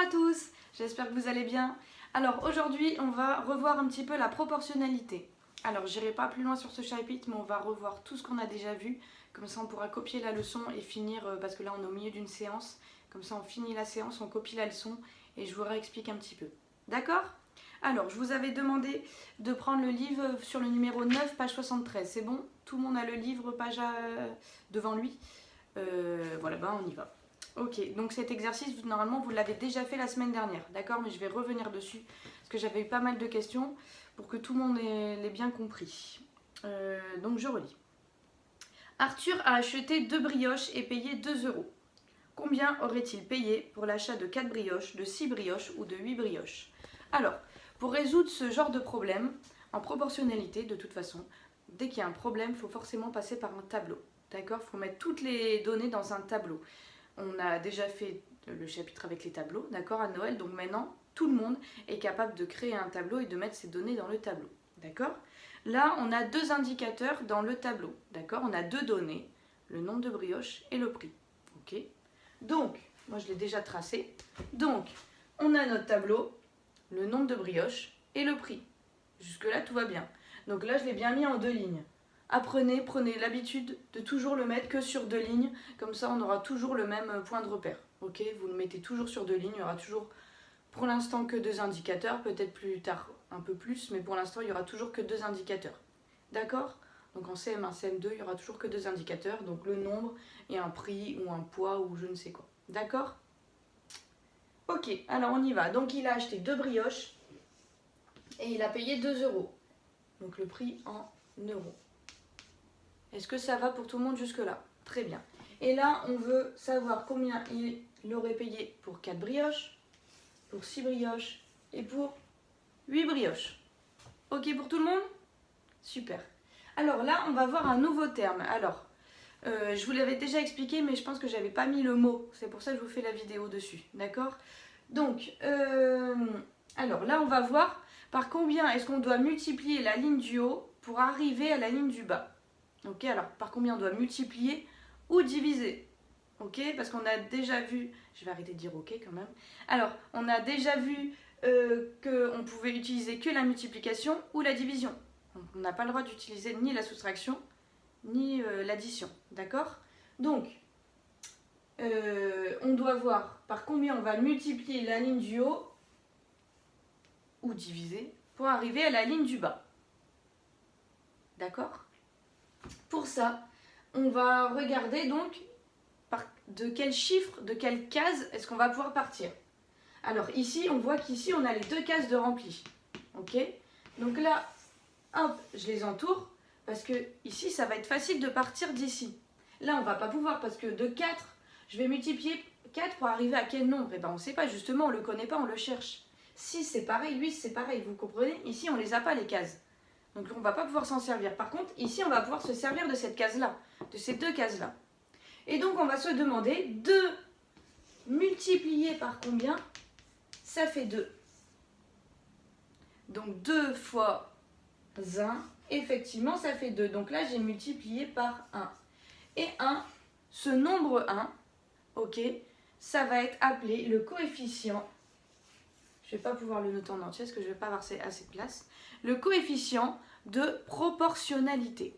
à tous, j'espère que vous allez bien. Alors aujourd'hui on va revoir un petit peu la proportionnalité. Alors j'irai pas plus loin sur ce chapitre mais on va revoir tout ce qu'on a déjà vu. Comme ça on pourra copier la leçon et finir, parce que là on est au milieu d'une séance. Comme ça on finit la séance, on copie la leçon et je vous réexplique un petit peu. D'accord ? Alors je vous avais demandé de prendre le livre sur le numéro 9, page 73. C'est bon ? Tout le monde a le livre page devant lui. Voilà, ben on y va. Ok, donc cet exercice, normalement, vous l'avez déjà fait la semaine dernière, d'accord? Mais je vais revenir dessus, parce que j'avais eu pas mal de questions, pour que tout le monde l'ait bien compris. Donc je relis. Arthur a acheté 2 brioches et payé 2 euros. Combien aurait-il payé pour l'achat de 4 brioches, de 6 brioches ou de 8 brioches? Alors, pour résoudre ce genre de problème, en proportionnalité, de toute façon, dès qu'il y a un problème, il faut forcément passer par un tableau. D'accord? Il faut mettre toutes les données dans un tableau. On a déjà fait le chapitre avec les tableaux, d'accord, à Noël. Donc maintenant, tout le monde est capable de créer un tableau et de mettre ses données dans le tableau. D'accord? Là, on a 2 indicateurs dans le tableau. D'accord? On a 2 données, le nombre de brioches et le prix. Ok? Donc, moi je l'ai déjà tracé. Donc, on a notre tableau, le nombre de brioches et le prix. Jusque-là, tout va bien. Donc là, je l'ai bien mis en 2 lignes. Prenez l'habitude de toujours le mettre que sur 2 lignes, comme ça on aura toujours le même point de repère. Ok, vous le mettez toujours sur 2 lignes, il y aura toujours pour l'instant que 2 indicateurs, peut-être plus tard un peu plus, mais pour l'instant il y aura toujours que 2 indicateurs. D'accord? Donc en CM1, CM2, il y aura toujours que 2 indicateurs, donc le nombre et un prix ou un poids ou je ne sais quoi. D'accord? Ok, alors on y va. Donc il a acheté 2 brioches et il a payé 2 euros. Donc le prix en euros. Est-ce que ça va pour tout le monde jusque-là? Très bien. Et là, on veut savoir combien il aurait payé pour 4 brioches, pour 6 brioches et pour 8 brioches. Ok pour tout le monde? Super. Alors là, on va voir un nouveau terme. Alors, je vous l'avais déjà expliqué, mais je pense que je n'avais pas mis le mot. C'est pour ça que je vous fais la vidéo dessus. D'accord? Donc, alors là, on va voir par combien est-ce qu'on doit multiplier la ligne du haut pour arriver à la ligne du bas. Ok, alors par combien on doit multiplier ou diviser? Ok, parce qu'on a déjà vu, je vais arrêter de dire ok quand même. Alors, on a déjà vu qu'on pouvait utiliser que la multiplication ou la division. Donc, on n'a pas le droit d'utiliser ni la soustraction, ni l'addition. D'accord? Donc, on doit voir par combien on va multiplier la ligne du haut ou diviser pour arriver à la ligne du bas. D'accord? Pour ça, on va regarder donc de quel chiffre, de quelle case est-ce qu'on va pouvoir partir. Alors ici, on voit qu'ici, on a les 2 cases de rempli. Ok? Donc là, hop, je les entoure parce que ici, ça va être facile de partir d'ici. Là, on ne va pas pouvoir parce que de 4, je vais multiplier 4 pour arriver à quel nombre? Eh bien, on ne sait pas, justement, on ne le connaît pas, on le cherche. 6, c'est pareil, 8, c'est pareil, vous comprenez? Ici, on ne les a pas, les cases. Donc on ne va pas pouvoir s'en servir. Par contre, ici, on va pouvoir se servir de cette case-là, de ces 2 cases-là. Et donc, on va se demander 2 multiplié par combien? Ça fait 2. Donc 2 fois 1, effectivement, ça fait 2. Donc là, j'ai multiplié par 1. Et 1, ce nombre 1, ok, ça va être appelé le coefficient. Je ne vais pas pouvoir le noter en entier parce que je ne vais pas avoir assez de place. Le coefficient de proportionnalité.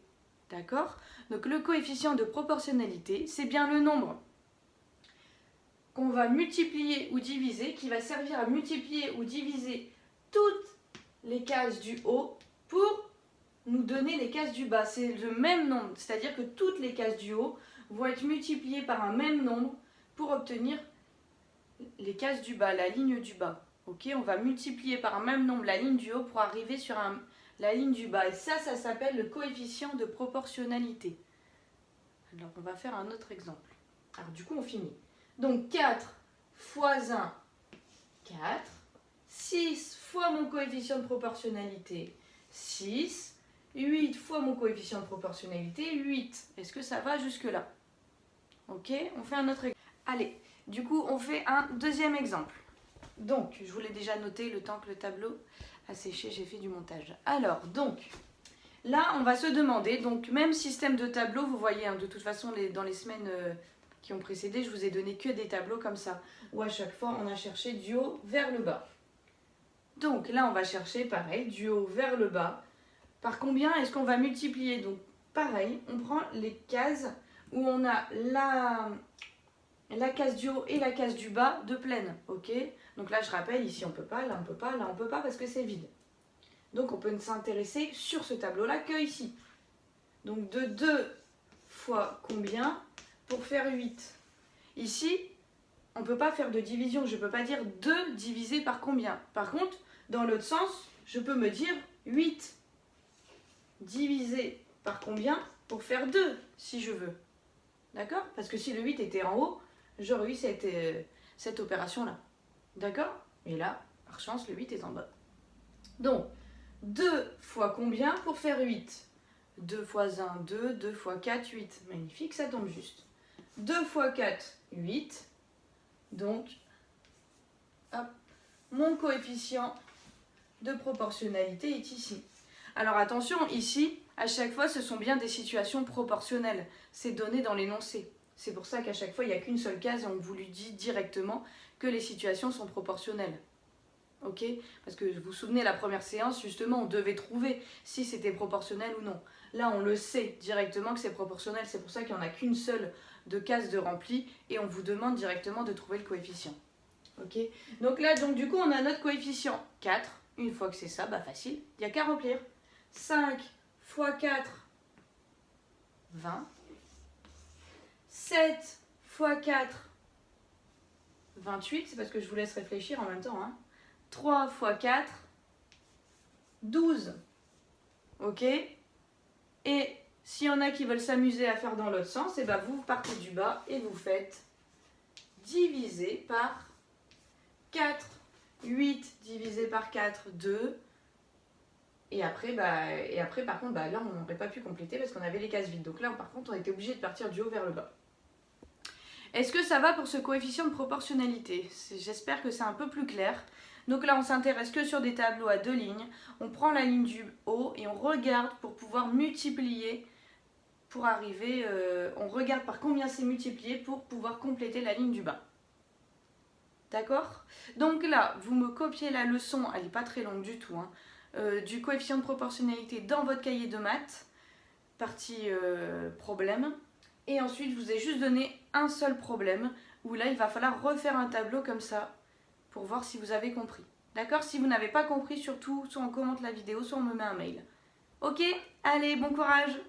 D'accord? Donc le coefficient de proportionnalité, c'est bien le nombre qu'on va multiplier ou diviser, qui va servir à multiplier ou diviser toutes les cases du haut pour nous donner les cases du bas. C'est le même nombre, c'est-à-dire que toutes les cases du haut vont être multipliées par un même nombre pour obtenir les cases du bas, la ligne du bas. Ok, on va multiplier par un même nombre la ligne du haut pour arriver sur la ligne du bas. Et ça s'appelle le coefficient de proportionnalité. Alors, on va faire un autre exemple. Alors, du coup, on finit. Donc, 4 fois 1, 4. 6 fois mon coefficient de proportionnalité, 6. 8 fois mon coefficient de proportionnalité, 8. Est-ce que ça va jusque-là? Ok, on fait un autre exemple. Allez, du coup, on fait un deuxième exemple. Donc, je vous l'ai déjà noté, le temps que le tableau a séché, j'ai fait du montage. Alors, donc, là, on va se demander, donc, même système de tableau, vous voyez, hein, de toute façon, dans les semaines qui ont précédé, je vous ai donné que des tableaux comme ça, où à chaque fois on a cherché du haut vers le bas. Donc là on va chercher pareil, du haut vers le bas. Par combien est-ce qu'on va multiplier? Donc pareil, on prend les cases où on a la case du haut et la case du bas de pleine, ok? Donc là je rappelle, ici on peut pas, là on peut pas, là on peut pas parce que c'est vide. Donc on peut ne s'intéresser sur ce tableau-là que ici. Donc de 2 fois combien pour faire 8? Ici, on ne peut pas faire de division, je ne peux pas dire 2 divisé par combien. Par contre, dans l'autre sens, je peux me dire 8 divisé par combien pour faire 2, si je veux. D'accord? Parce que si le 8 était en haut, j'aurais eu cette opération-là. D'accord? Et là, par chance, le 8 est en bas. Donc, 2 fois combien pour faire 8? 2 fois 1, 2, 2 fois 4, 8. Magnifique, ça tombe juste. 2 fois 4, 8. Donc, hop, mon coefficient de proportionnalité est ici. Alors attention, ici, à chaque fois, ce sont bien des situations proportionnelles. C'est donné dans l'énoncé. C'est pour ça qu'à chaque fois, il n'y a qu'une seule case et on vous lui dit directement que les situations sont proportionnelles. Ok? Parce que vous vous souvenez, la première séance, justement, on devait trouver si c'était proportionnel ou non. Là, on le sait directement que c'est proportionnel. C'est pour ça qu'il n'y en a qu'une seule de case de rempli et on vous demande directement de trouver le coefficient. Ok? Donc là, du coup, on a notre coefficient 4. Une fois que c'est ça, bah facile, il n'y a qu'à remplir. 5 fois 4, 20. 7 fois 4, 28. C'est parce que je vous laisse réfléchir en même temps, hein. 3 fois 4, 12. Ok? Et s'il y en a qui veulent s'amuser à faire dans l'autre sens, et ben vous partez du bas et vous faites diviser par 4. 8 divisé par 4, 2. Et après, par contre, là, on n'aurait pas pu compléter parce qu'on avait les cases vides. Donc là, par contre, on était obligé de partir du haut vers le bas. Est-ce que ça va pour ce coefficient de proportionnalité? J'espère que c'est un peu plus clair. Donc là, on s'intéresse que sur des tableaux à 2 lignes. On prend la ligne du haut et on regarde pour pouvoir multiplier, pour arriver, on regarde par combien c'est multiplié pour pouvoir compléter la ligne du bas. D'accord? Donc là, vous me copiez la leçon, elle n'est pas très longue du tout, hein, du coefficient de proportionnalité dans votre cahier de maths, partie problème. Et ensuite, je vous ai juste donné un seul problème, où là, il va falloir refaire un tableau comme ça, pour voir si vous avez compris. D'accord? Si vous n'avez pas compris, surtout, soit on commente la vidéo, soit on me met un mail. Ok? Allez, bon courage!